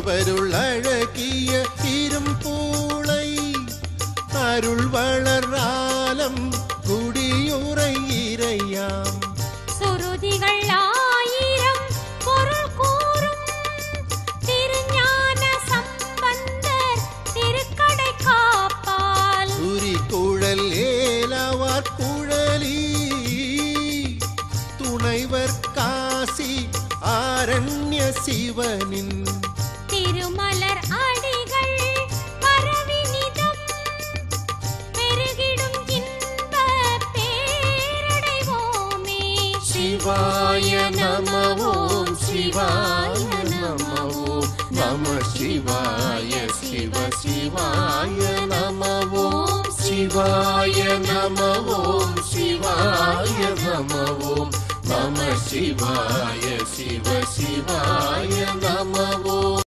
திருவருள் அழகிய இரும்பூளை அருள் வளராலம் குடியுரை இறையாம் சுருதிகள் ஆயிரம் பொருள் கூறும் திருஞான சம்பந்தர் திருக்கடை காப்பால் குறிக்குழல் ஏலவார் குழலி துணைவர் காசி ஆரண்ய சிவனின் திருமலர் அடிகள் பரவினிதம் பெருகிடும் இன்ப பேரடைவோமே. சிவாய நம ஓம் சிவாய நம ஓம் நம சிவாய சிவ சிவாய நம ஓம் சிவாய நம ஓம் சிவாய நம ஓம் நம சிவாய சிவ சிவாய நம ஓம்.